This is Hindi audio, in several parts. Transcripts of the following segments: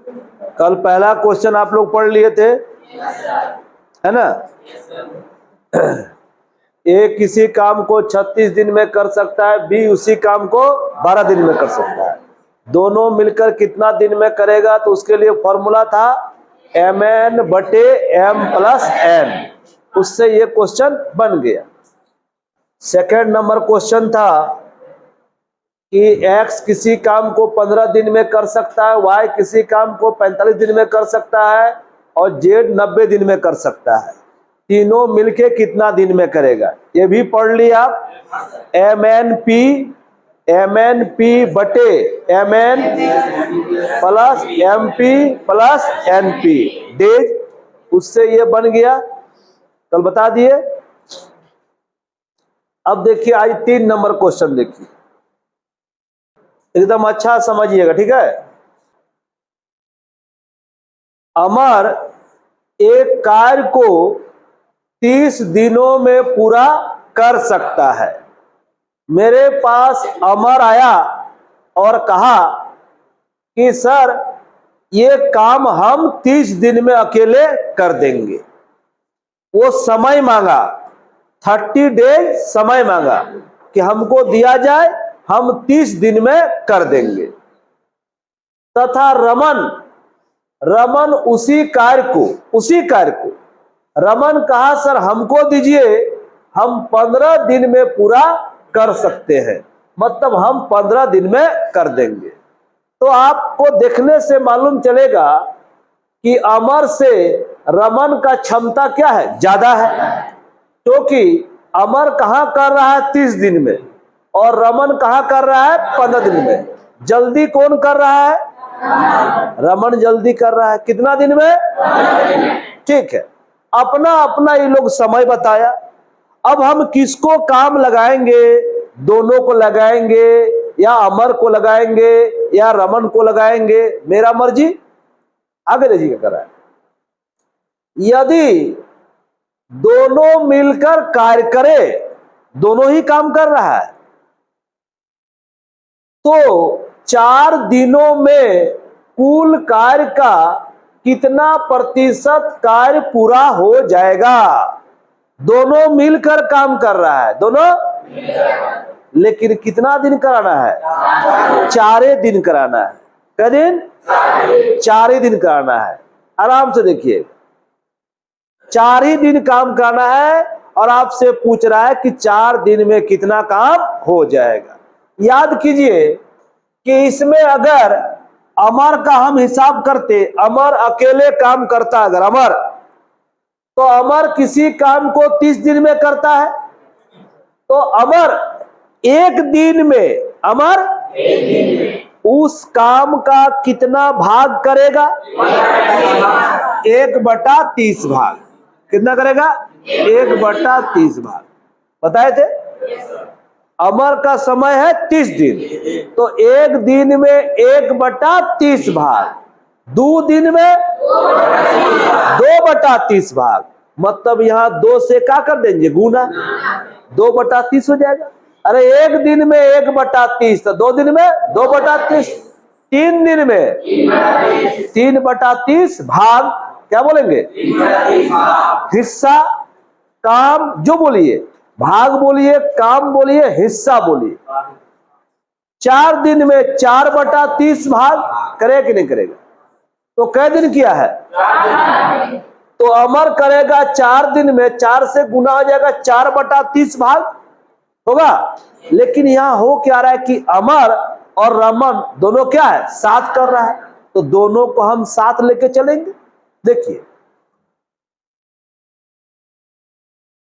कल पहला क्वेश्चन आप लोग पढ़ लिए थे, है ना? ए किसी काम को 36 दिन में कर सकता है, बी उसी काम को 12 दिन में कर सकता है। दोनों मिलकर कितना दिन में करेगा? तो उसके लिए फॉर्मूला था mn बटे m प्लस n। उससे ये क्वेश्चन बन गया। सेकंड नंबर क्वेश्चन था कि x किसी काम को 15 दिन में कर सकता है, y किसी काम को 45 दिन में कर सकता है और z 90 दिन में कर सकता है। तीनों मिलके कितना दिन में करेगा? ये भी पढ़ लिया आप। mn p बटे mn plus mp plus np days, उससे ये बन गया, कल बता दिए। अब देखिए आज 3 नंबर क्वेश्चन देखिए, एकदम अच्छा समझिएगा, ठीक है? अमर एक कार्य को 30 दिनों में पूरा कर सकता है। मेरे पास अमर आया और कहा कि सर ये काम हम 30 दिन में अकेले कर देंगे। वो समय मांगा, 30 डेज समय मांगा कि हमको दिया जाए, हम 30 दिन में कर देंगे। तथा रमन उसी कार्य को रमन कहा सर हमको दीजिए, हम 15 दिन में पूरा कर सकते हैं, मतलब हम 15 दिन में कर देंगे। तो आपको देखने से मालूम चलेगा कि अमर से रमन का क्षमता क्या है? ज्यादा है, क्योंकि अमर कहां कर रहा है? 30 दिन में, और रमन कहां कर रहा है? 15 दिन में। जल्दी कौन कर रहा है? रमन जल्दी कर रहा है। कितना दिन में? ठीक है, अपना अपना ये लोग समय बताया। अब हम किसको काम लगाएंगे? दोनों को लगाएंगे या अमर को लगाएंगे या रमन को लगाएंगे? मेरा मर्जी, आगे लीजिएगा कर रहा है। यदि दोनों मिलकर कार्य करे, दोनों ही काम कर रहा है, तो 4 दिनों में कुल कार्य का कितना प्रतिशत कार्य पूरा हो जाएगा? दोनों मिलकर काम कर रहा है, दोनों, लेकिन कितना दिन कराना है? 4 दिन कराना है। क्या दिन? 4 दिन कराना है। आराम से देखिए, 4 ही दिन काम करना है और आपसे पूछ रहा है कि 4 दिन में कितना काम हो जाएगा। याद कीजिए कि इसमें अगर अमर का हम हिसाब करते, अमर अकेले काम करता, अगर अमर, तो अमर किसी काम को 30 दिन में करता है, तो अमर एक दिन में उस काम का कितना भाग करेगा? 1/30 भाग। कितना करेगा? 1/30 भाग। बताए थे अमर का समय है 30 दिन, तो एक दिन में 1/30 भाग, 2 दिन में 2/30 भाग, मतलब यहां 2 से क्या कर देंगे? गुना, 2/30 हो जाएगा। अरे एक दिन में 1/30, तो 2 दिन में 2/30, 3 दिन में 3/30 भाग, क्या बोलेंगे? हिस्सा, काम, जो बोलिए, भाग बोलिए, काम बोलिए, हिस्सा बोलिए। 4 दिन में 4/30 भाग करे कि नहीं करेगा? तो कै दिन किया है? तो अमर करेगा 4 दिन में, 4 से गुना हो जाएगा, 4/30 भाग होगा। लेकिन यहां हो क्या रहा है कि अमर और रमन दोनों क्या है? साथ कर रहा है, तो दोनों को हम साथ लेके चलेंगे। देखिए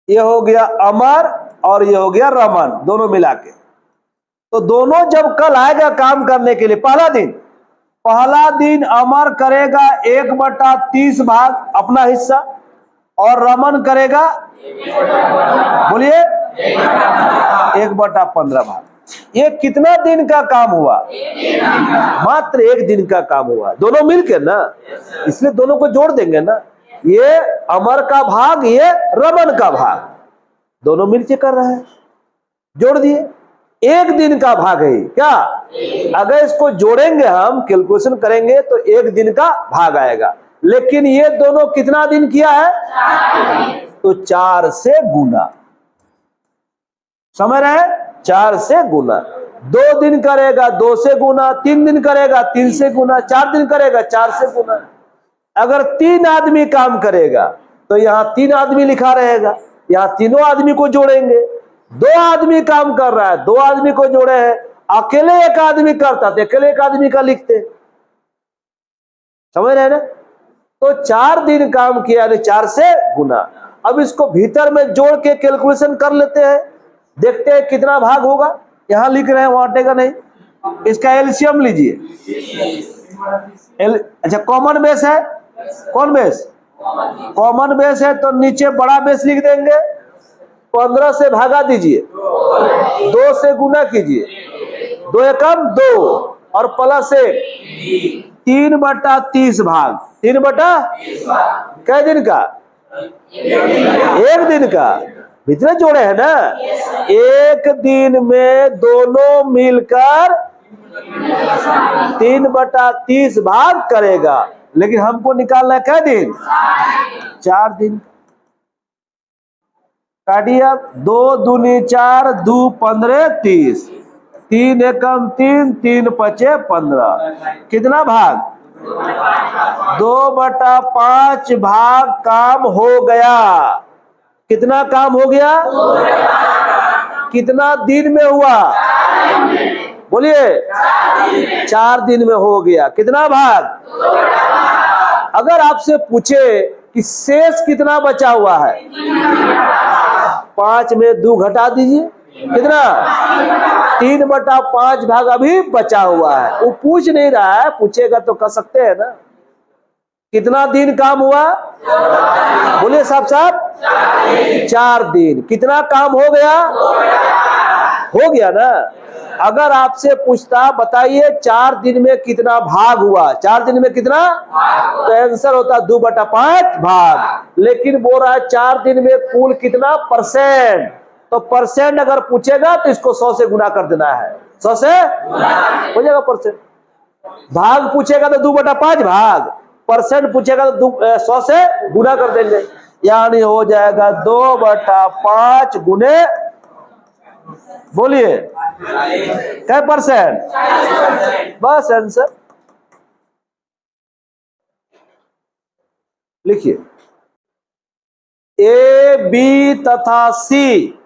ये हो गया अमर और ये हो गया रमन, दोनों मिला के। तो दोनों जब कल आएगा काम करने के लिए, पहला दिन अमर करेगा 1/30 भाग अपना हिस्सा, और रमन करेगा, बोलिए, 1/15 भाग। ये कितना दिन का काम हुआ? मात्र 1 दिन का काम हुआ, दोनों मिलकर ना, इसलिए दोनों को जोड़ देंगे ना। ये अमर का भाग, ये रमन का भाग, दोनों मिलकर कर रहे हैं, जोड़ दिए। एक दिन का भाग है क्या? अगर इसको जोड़ेंगे हम, कैलकुलेशन करेंगे तो एक दिन का भाग आएगा। लेकिन ये दोनों कितना दिन किया है? तो 4 से गुना। समझ रहे हैं? 4 से गुना। 2 दिन करेगा 2 से गुना, 3 दिन करेगा 3 से गुना, 4 दिन करेगा 4 से गुना। अगर 3 आदमी काम करेगा तो यहाँ 3 आदमी लिखा रहेगा, यहाँ तीनों आदमी को जोड़ेंगे। 2 आदमी काम कर रहा है, 2 आदमी को जोड़े हैं। अकेले एक आदमी करता तो अकेले एक आदमी का लिखते। समझ रहे हैं ना? तो 4 दिन काम किया यानी 4 से गुना। अब इसको भीतर में जोड़ के कैलकुलेशन कर लेते हैं, देखते हैं कितना भाग होगा। यहां लिख रहे हैं, वहां हटेगा नहीं। इसका एलसीएम लीजिए। अच्छा, कॉमन बेस है। कौन बेस? कॉमन बेस है तो नीचे बड़ा बेस लिख देंगे। 15 से भागा दीजिए, 2 से गुना कीजिए, 2 एकम 2 और प्लस 1, 3/30 भाग। 3/30 कै दिन का? एक दिन का। भीतर जोड़े है ना? एक दिन में दोनों मिलकर 3/30 भाग करेगा। लेकिन हमको निकालना है क्या दिन? 4 दिन। काटिए। 2 दूनी 4, 2 15 30, 3 एकम 3, 3 पचे 15। कितना भाग? 2/5 भाग काम हो गया। कितना काम हो गया? कितना दिन में हुआ? बोलिए। 4 दिन में हो गया। कितना भाग? अगर आपसे पूछे कि शेष कितना बचा हुआ है, 5 में 2 घटा दीजिए, कितना? 3/5 भाग अभी बचा हुआ है। वो पूछ नहीं रहा है, पूछेगा तो कर सकते हैं ना। कितना दिन काम हुआ? बोलिए साहब साहब। 4 दिन। कितना काम हो गया? हो गया ना। अगर आपसे पूछता बताइए 4 दिन में कितना भाग हुआ, 4 दिन में कितना, तो आंसर होता 2/5 भाग। लेकिन बोल रहा है 4 दिन में कुल कितना परसेंट, तो परसेंट अगर पूछेगा तो इसको 100 से गुना कर देना है। 100 से हो जाएगा परसेंट। भाग पूछेगा तो 2/5 भाग, परसेंट पूछेगा तो 100 से गुना कर देंगे, यानी हो जाएगा 2/5 गुने, बोलिए क्या परसेंट? बस आंसर लिखिए। ए बी तथा सी,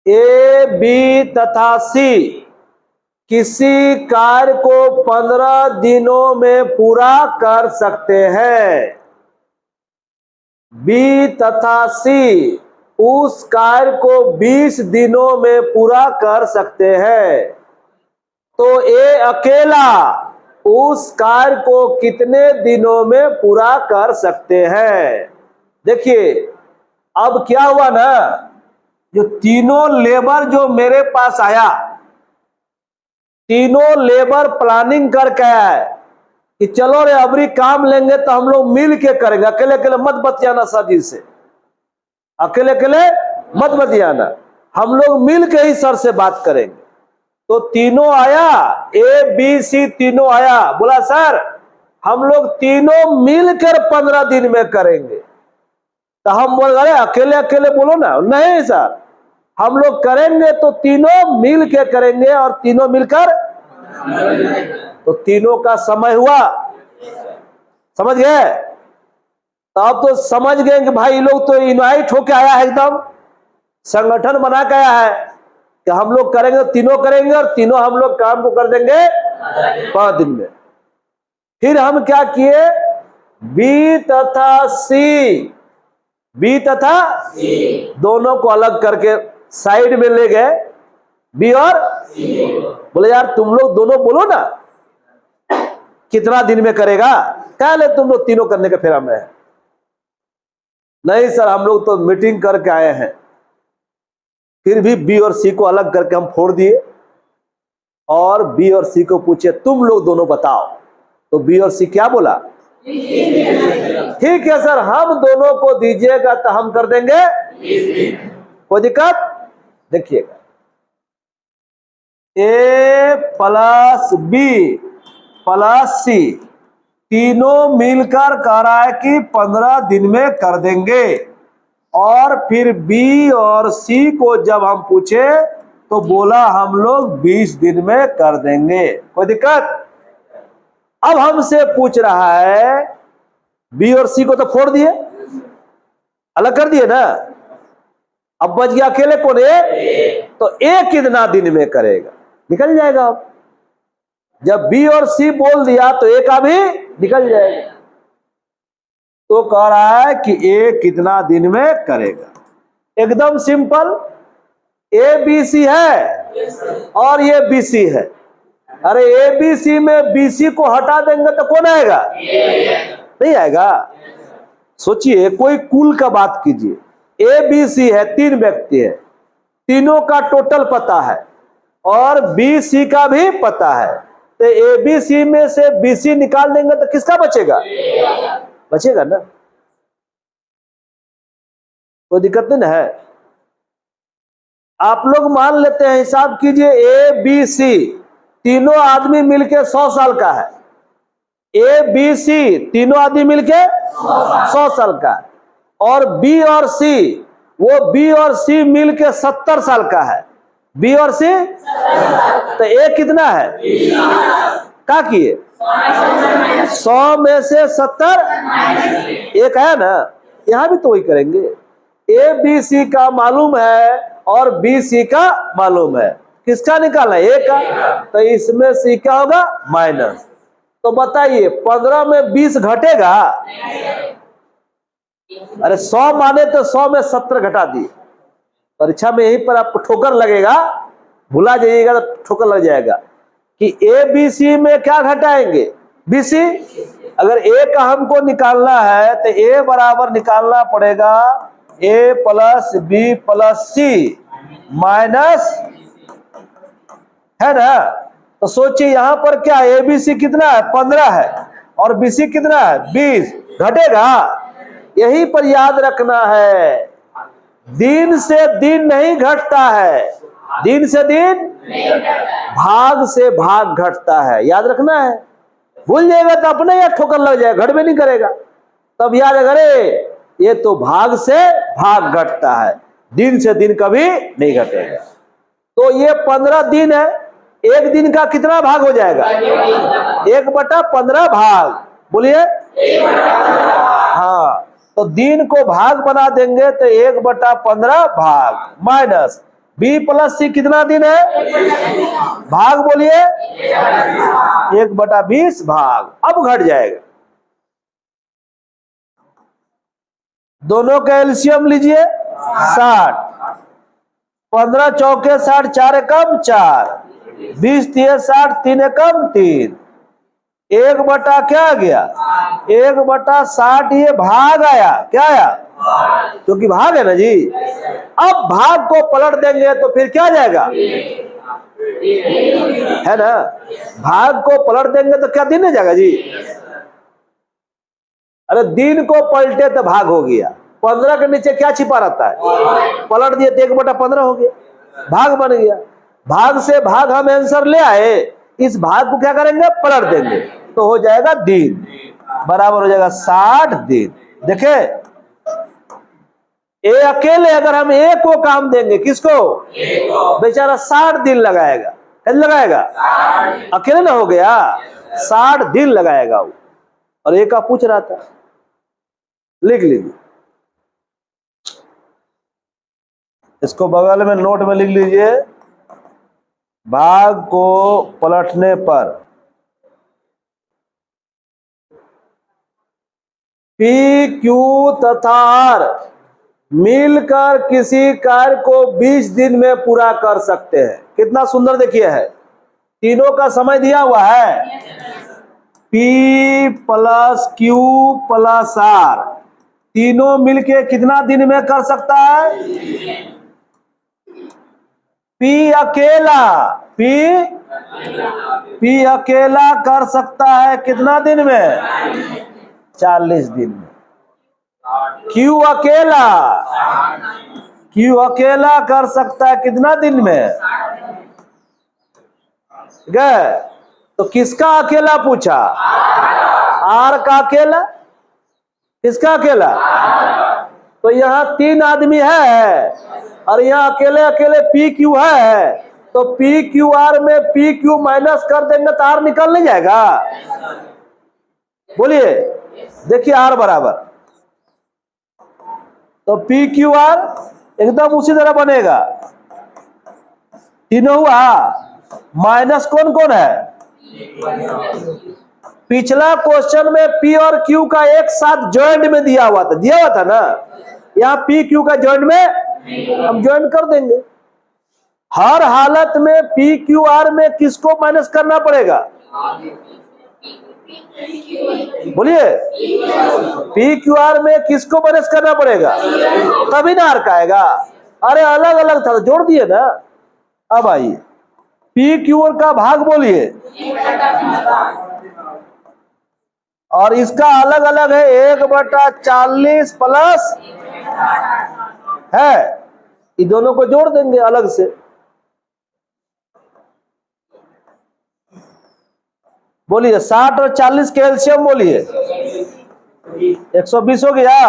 ए बी तथा सी किसी कार्य को 15 दिनों में पूरा कर सकते हैं। बी तथा सी उस कार्य को 20 दिनों में पूरा कर सकते हैं, तो ए अकेला उस कार्य को कितने दिनों में पूरा कर सकते हैं? देखिए अब क्या हुआ ना, जो तीनों लेबर जो मेरे पास आया, तीनों लेबर प्लानिंग करके आया है कि चलो रे अबरी काम लेंगे तो हम लोग मिल के करेंगे, अकेले अकेले मत बतियाना सर जी से, अकेले अकेले मत बतियाना, हम लोग मिल के ही सर से बात करेंगे। तो तीनों आया, ए बी सी तीनों आया, बोला सर हम लोग तीनों मिलकर 15 दिन में करेंगे। तो हम बोल रहे अकेले अकेले बोलो ना, नहीं सर हम लोग करेंगे तो तीनों मिल के करेंगे और तीनों मिलकर। तो तीनों का समय हुआ, समझ गए? तो अब तो समझ गए कि भाई लोग तो इनवाइट होके आया है, एकदम संगठन बना के आया है कि हम लोग करेंगे, तीनों करेंगे और तीनों हम लोग काम को कर देंगे 5 दिन में। फिर हम क्या किए, बी तथा सी, बी तथा दोनों को अलग करके साइड में ले गए, बी और बोले यार तुम लोग दोनों बोलो ना कितना दिन में करेगा, क्या ले तुम लोग तीनों करने के फेरा में है। नहीं सर हम लोग तो मीटिंग करके आए हैं। फिर भी बी और सी को अलग करके हम फोड़ दिए और बी और सी को पूछे तुम लोग दोनों बताओ, तो बी और सी क्या बोला, ठीक है सर हम दोनों को दीजिएगा तो हम कर देंगे, कोई दिक्कत। देखिएगा ए प्लस बी प्लस सी तीनों मिलकर कह रहा है कि 15 दिन में कर देंगे। और फिर बी और सी को जब हम पूछे तो बोला हम लोग 20 दिन में कर देंगे। कोई दिक्कत? अब हमसे पूछ रहा है, बी और सी को तो फोड़ दिए, अलग कर दिए ना, अब बच गया अकेले कौन? ए। तो ए कितना दिन में करेगा? निकल जाएगा। अब जब बी और सी बोल दिया तो ए का भी निकल जाएगा। तो कह रहा है कि ए कितना दिन में करेगा। एकदम सिंपल, ए बी सी है और ये बी सी है। अरे ए बी सी में बी सी को हटा देंगे तो कौन आएगा? नहीं आएगा। सोचिए, कोई कुल का बात कीजिए, ए बी सी है, 3 व्यक्ति है, तीनों का टोटल पता है और बी सी का भी पता है। तो ए बी सी में से बी सी निकाल देंगे तो किसका बचेगा? बचेगा ना। कोई दिक्कत नहीं ना है। आप लोग मान लेते हैं, हिसाब कीजिए, ए बी सी तीनों आदमी मिलके 100 साल का है। ए बी सी तीनों आदमी मिलके 100 साल का है। और बी और सी, वो बी और सी मिलके 70 साल का है। बी और सी तो ए कितना है? क्या किए? 100 में से 70 एक है ना। यहां भी तो वही करेंगे। ए बी सी का मालूम है और बी सी का मालूम है, किसका निकालना है? ए का। तो इसमें सी क्या होगा? माइनस। तो बताइए 15 में 20 घटेगा? अरे 100 माने तो 100 में 70 घटा दिए। परीक्षा में यहीं पर आपको ठोकर लगेगा, भुला जाइएगा तो ठोकर लग जाएगा कि ए बी सी में क्या घटाएंगे? B C. अगर ए का हमको निकालना है तो ए बराबर निकालना पड़ेगा ए प्लस बी प्लस सी माइनस, है ना। तो सोचिए यहां पर क्या, ए बी सी कितना है? 15 है और बी सी कितना है? 20। घटेगा? यही पर याद रखना है, दिन से दिन नहीं घटता है, दिन से दिन भाग से भाग घटता है। याद रखना है। भूल जाएगा तो अपने या ठोकर लग जाएगा, घट में नहीं करेगा। तब याद करे, ये तो भाग से भाग घटता है, दिन से दिन कभी नहीं घटेगा। तो ये 15 दिन है, एक दिन का कितना भाग हो जाएगा? 1/15 भाग। बोलिए। हाँ, तो दिन को भाग बना देंगे तो 1/15 भाग माइनस बी प्लस सी कितना दिन है? भाग बोलिए। 1/20 भाग। अब घट जाएगा। दोनों का एलसीएम लीजिए 60। 15 चौके 60, 4 एकम 4, 20 तिये 60, 3 एकम 3। 1 बटा क्या गया? 1/60। ये भाग आया, क्या आया? क्योंकि भाग है ना जी। अब भाग को पलट देंगे तो फिर क्या जाएगा? है ना। भाग को पलट देंगे तो क्या दिन हो जाएगा जी? अरे दिन को पलटे तो भाग हो गया। 15 के नीचे क्या छिपा रहता है? पलट दिए तो 1/15 हो गया, भाग बन गया। भाग से भाग हम आंसर ले आए, इस भाग को क्या करेंगे? पलट देंगे तो हो जाएगा दिन, बराबर हो जाएगा 60 दिन। देखे, ए अकेले अगर हम ए को काम देंगे, किसको? बेचारा 60 दिन लगाएगा। कैसे लगाएगा? अकेले ना हो गया, 60 दिन लगाएगा वो। और ए का पूछ रहा था, लिख लीजिए इसको, बगल में नोट में लिख लीजिए। भाग को पलटने पर पी क्यू तथा आर मिलकर किसी कार्य को 20 दिन में पूरा कर सकते हैं। कितना सुंदर देखिए है, तीनों का समय दिया हुआ है। P plus Q plus R तीनों मिलके कितना दिन में कर सकता है? पी अकेला कर सकता है कितना दिन में? 40 दिन में। क्यू अकेला कर सकता है कितना दिन में? ठीक है। तो किसका अकेला पूछा? आर का अकेला। किसका अकेला? तो यहाँ 3 आदमी है और यहाँ अकेले अकेले पी क्यू है, तो पी क्यू आर में पी क्यू माइनस कर देंगे तो आर निकल नहीं जाएगा? बोलिए, देखिए आर बराबर, तो पी क्यू आर एकदम उसी तरह बनेगा। तीनों हुआ, माइनस कौन कौन है? पिछला क्वेश्चन में पी और क्यू का एक साथ जॉइंट में दिया हुआ था ना, यहाँ पी क्यू का जॉइंट में हम जॉइंट कर देंगे। हर हालत में पी क्यू आर में किसको माइनस करना पड़ेगा? बोलिए, पी क्यू आर में किसको माइनस करना पड़ेगा? तभी ना आर का आएगा। अरे अलग अलग था, जोड़ दिए ना। अब आइए, पी क्यू आर का भाग बोलिए, और इसका अलग अलग है 1/40 प्लस है, ये दोनों को जोड़ देंगे अलग से। बोलिए 60 और 40 के एलसीएम बोलिए, 120 हो गया।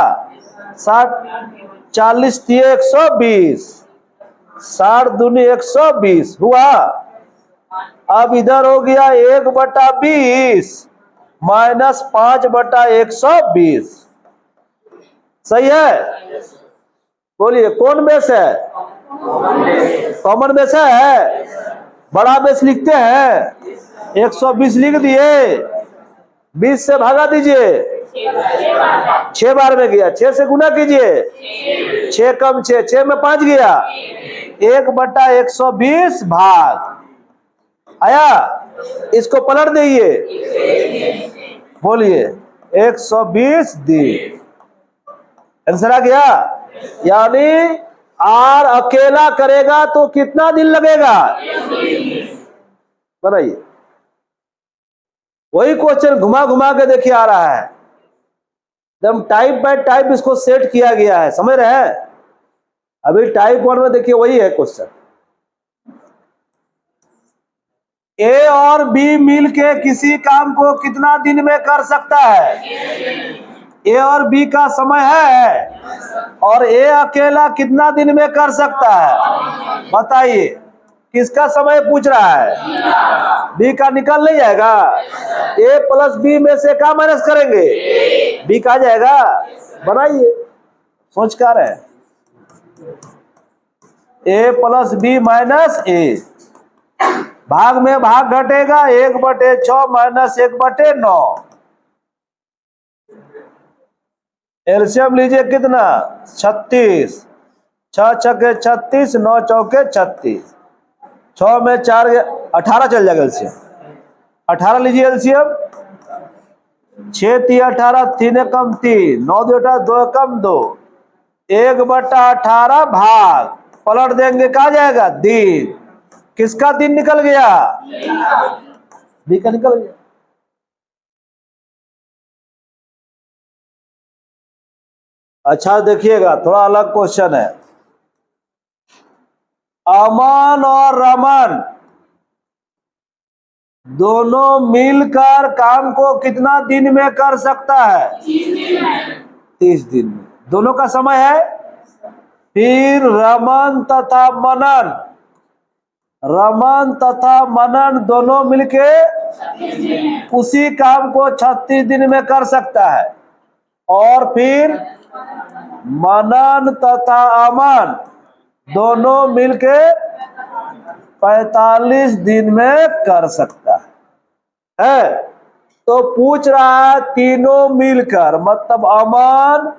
60 40 दिए 120, 60 दूनी 120 हुआ। अब इधर हो गया 1/20 माइनस 5/120, सही है? बोलिए कौन बेस है? कॉमन बेस है। बड़ा बेस लिखते हैं, 120 लिख दिए, 20 से भागा दीजिए, 6 बार में गया, 6 से गुना कीजिए, 6 कम 6, 6 में 5 गया, 1/120 भाग आया। इसको पलट दीजिए, बोलिए 120 दी, आंसर आ गया। यानी आर अकेला करेगा तो कितना दिन लगेगा? बताइए, वही क्वेश्चन घुमा घुमा के देखिए आ रहा है, एकदम टाइप बाय टाइप इसको सेट किया गया है, समझ रहे हैं? अभी टाइप 1 में देखिए वही है क्वेश्चन। ए और बी मिलके किसी काम को कितना दिन में कर सकता है? ए और बी का समय है और ए अकेला कितना दिन में कर सकता है? बताइए, किसका समय पूछ रहा है? बी का निकल नहीं जाएगा? ए प्लस बी में से क्या माइनस करेंगे? बी का जाएगा। बनाइए, सोच कर है, ए प्लस बी माइनस ए, भाग में भाग घटेगा, 1/6 माइनस 1/9। एलसीएम लीजिए कितना? 36, 6 छक्के 36, 9 चौके 36, 6 में 4 18 चल जाएगा एलसीएम। 18 लीजिए एलसीएम, 6 3 18, 3 कम 3, 9 2 18, 2 कम 2, 1/18 भाग पलट देंगे, कहा जाएगा? दिन। किसका दिन निकल गया? बी का निकल गया। अच्छा देखिएगा, थोड़ा अलग क्वेश्चन है। अमन और रमन दोनों मिलकर काम को कितना दिन में कर सकता है? 30 दिन में। दोनों का समय है। फिर रमन तथा मनन दोनों मिलके उसी काम को 36 दिन में कर सकता है, और फिर मनन तथा अमन दोनों मिलके 45 दिन में कर सकता है। तो पूछ रहा है तीनों मिलकर, मतलब अमन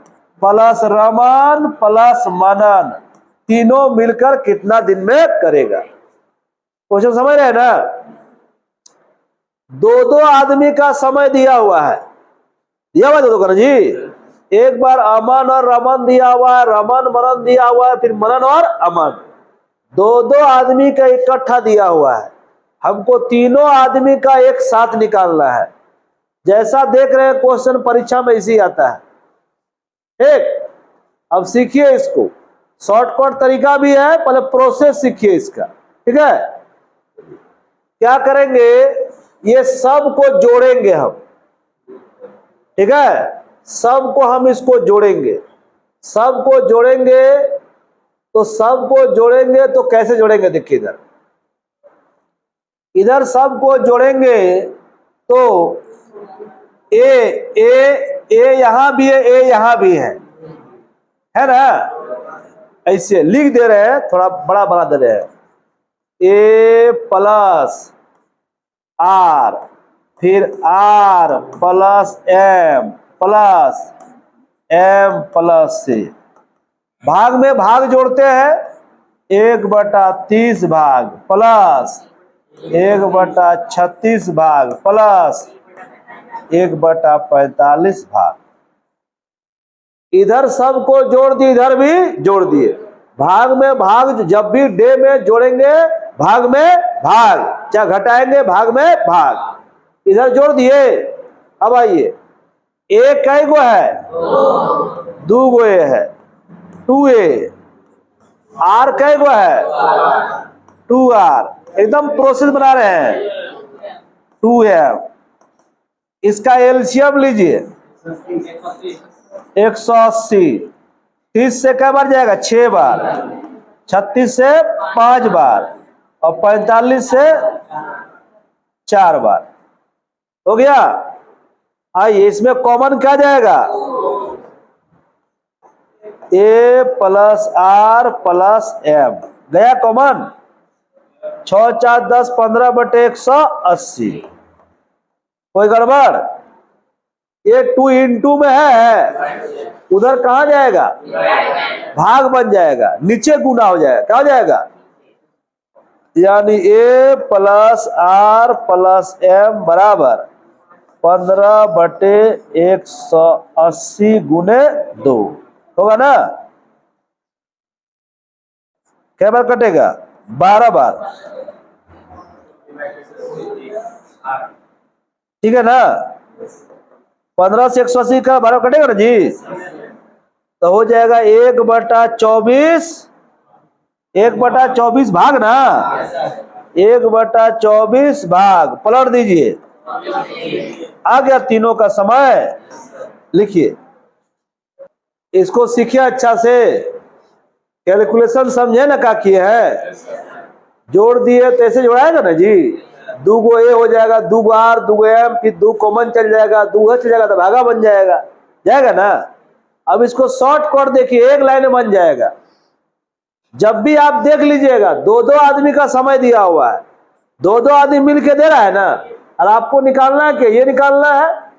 प्लस रमन प्लस मनन तीनों मिलकर कितना दिन में करेगा? क्वेश्चन समझ रहे हैं ना? दो आदमी का समय दिया हुआ है, दिया हुआ है दो करण जी। एक बार अमन और रमन दिया हुआ है, रमन मनन दिया हुआ है, फिर मनन और अमन, दो आदमी का इकट्ठा दिया हुआ है। हमको तीनों आदमी का एक साथ निकालना है। जैसा देख रहे हैं क्वेश्चन परीक्षा में इसी आता है। ठीक, अब सीखिए इसको, शॉर्टकट तरीका भी है, पहले प्रोसेस सीखिए इसका, ठीक है? क्या करेंगे, ये सब को जोड़ेंगे हम, ठीक है, सबको हम इसको जोड़ेंगे, सबको जोड़ेंगे। तो सबको जोड़ेंगे तो कैसे जोड़ेंगे, देखिए इधर, इधर सबको जोड़ेंगे तो ए यहां भी है, ए यहां भी है ना, ऐसे लिख दे रहे हैं, थोड़ा बड़ा बना दे रहे हैं, ए प्लस आर, फिर आर प्लस एम प्लस सी। भाग में भाग जोड़ते हैं, 1/30 भाग प्लस 1/36 भाग प्लस 1/45 भाग। इधर सबको जोड़ दिए, इधर भी जोड़ दिए। भाग में भाग, जब भी डे में जोड़ेंगे भाग में भाग, चाहे घटाएंगे भाग में भाग, इधर जोड़ दिए। अब आइए, ए कई गो है, 2 गो ए है, 2a। आर कई गो है, 2r। एकदम प्रोसेस बना रहे हैं, 2m। इसका एलसीएम लीजिए, 180। 30 से कई बार जाएगा, 6 बार। 36 से 5 बार और 45 से 4 बार। हो गया। आइए, इसमें कॉमन क्या जाएगा, ए प्लस आर प्लस एम गया कॉमन। 6 4 10 15/180। कोई गड़बड़, ये 2 into में है, उधर कहां जाएगा, भाग बन जाएगा, नीचे गुना हो जाएगा, क्या हो जाएगा, यानी ए प्लस आर प्लस एम बराबर 15/180 गुने 2 होगा ना। क्या बार कटेगा, 12 बार, ठीक है ना। 15 से 180 का 12 कटेगा ना जी, तो हो जाएगा 1/24, 1/24 भाग ना, 1/24 भाग, पलट दीजिए, आ गया तीनों का समय। लिखिए, इसको सीखिए अच्छा से, कैलकुलेशन समझे ना क्या किए हैं। जोड़ दिए तो ऐसे जोड़ाएगा ना जी, 2 गो ए हो जाएगा, 2 गो आर, 2 गो एम, फिर 2 कॉमन चल जाएगा, 2 चल जाएगा तो भागा बन जाएगा ना। अब इसको शॉर्ट कट देखिए, एक लाइन में बन जाएगा। जब भी आप देख लीजिएगा, 2-2 आदमी का समय दिया हुआ है, 2-2 आदमी मिलके दे रहा है ना, और आपको निकालना है कि ये निकालना है,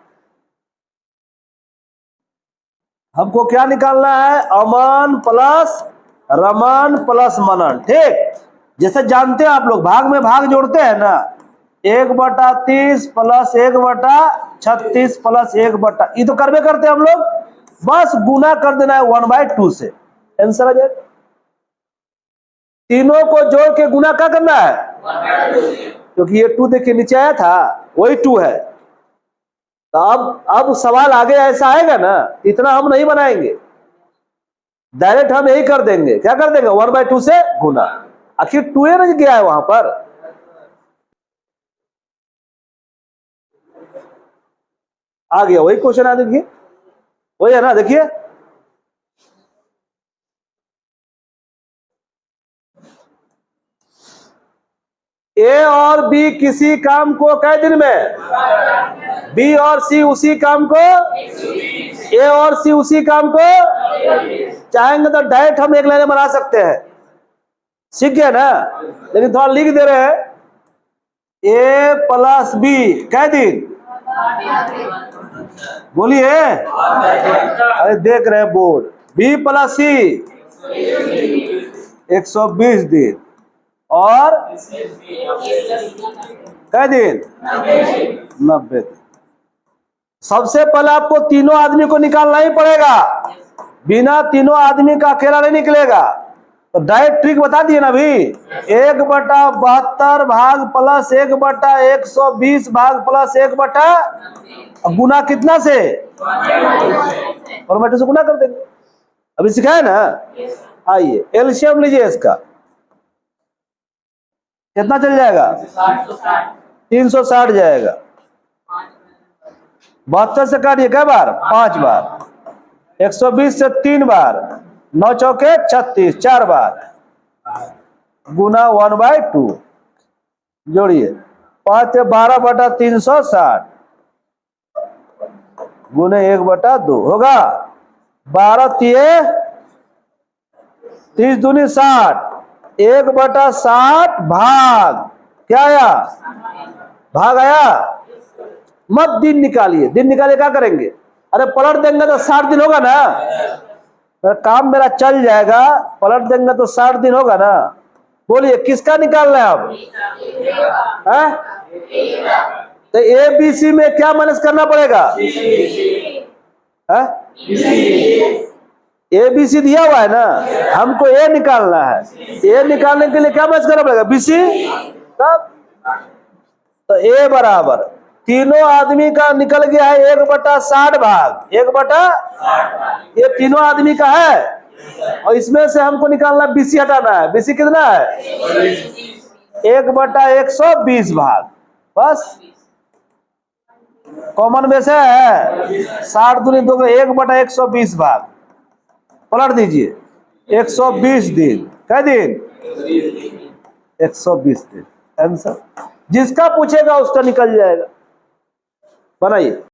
हमको क्या निकालना है, अमन प्लस रमन प्लस मनन, ठीक। जैसे जानते हैं आप लोग, भाग में भाग जोड़ते हैं ना, 1/30 प्लस 1/36 प्लस 1/, ये तो करबे करते हैं हम लोग, बस गुना कर देना है 1/2 से, आंसर आ जाएगा। तीनों को जोड़ के गुना क्या करना है, क्योंकि ये 2 देखिए नीचे आया था, वही 2 है। तो अब सवाल आगे ऐसा आएगा ना, इतना हम नहीं बनाएंगे, डायरेक्ट हम यही कर देंगे, क्या कर देंगे, 1/2 से गुना। आखिर 2 नहीं गया है वहां पर, आ गया वही क्वेश्चन आ, देखिए वही है ना, देखिए ए और बी किसी काम को कै दिन में, बी और सी उसी काम को, ए और सी उसी काम को, चाहेंगे तो डायरेक्ट हम एक लाइन बना सकते हैं, सीख गया ना। लेकिन थोड़ा लिख दे रहे हैं, ए प्लस बी कै दिन, बोलिए, अरे देख रहे हैं बोर्ड, बी प्लस सी 120 दिन, और कै दिन, 90 दिन। सबसे पहले आपको तीनों आदमी को निकालना ही पड़ेगा, बिना तीनों आदमी का अकेला नहीं निकलेगा। तो डायरेक्ट ट्रिक बता दिए ना भी, 1/72 भाग प्लस 1/120 भाग प्लस 1/, गुना कितना से, फॉर्मेट से गुना कर देंगे, अभी सिखाया ना। आइए एलसीएम लीजिए इसका, कितना चल जाएगा? 360 जाएगा। 72 से काटिए कै बार? 5 बार। 120 से 3 बार, 9 चौके 36, 4 बार गुना 1/2 जोड़िए। 5 12/360 गुने 1/2 होगा 12 तिये 30 दूनी 60, 1/60 भाग क्या आया? भाग आया। मत दिन निकालिए, दिन निकालिए क्या करेंगे? अरे पलट देंगे तो 60 दिन होगा ना, तो काम मेरा चल जाएगा। पलट देंगे तो 60 दिन होगा ना। बोलिए किसका निकालना है अब? तो ए बी सी में क्या माइनस करना पड़ेगा? ए बी सी दिया हुआ है ना, हमको ए निकालना है। ए निकालने के लिए क्या माइनस करना पड़ेगा? B C. तब तो ए बराबर तीनों आदमी का निकल गया है 1/60 भाग 1/, ये तीनों आदमी का है। और इसमें से हमको निकालना बीसी हटाना है। बीसी कितना है? 1/120 भाग। बस कॉमन में से है 60 दूनी 2, 1/120 भाग। पलट दीजिए 120 दिन। कै दिन? 120 दिन। आंसर जिसका पूछेगा उसका निकल जाएगा। बनाइए।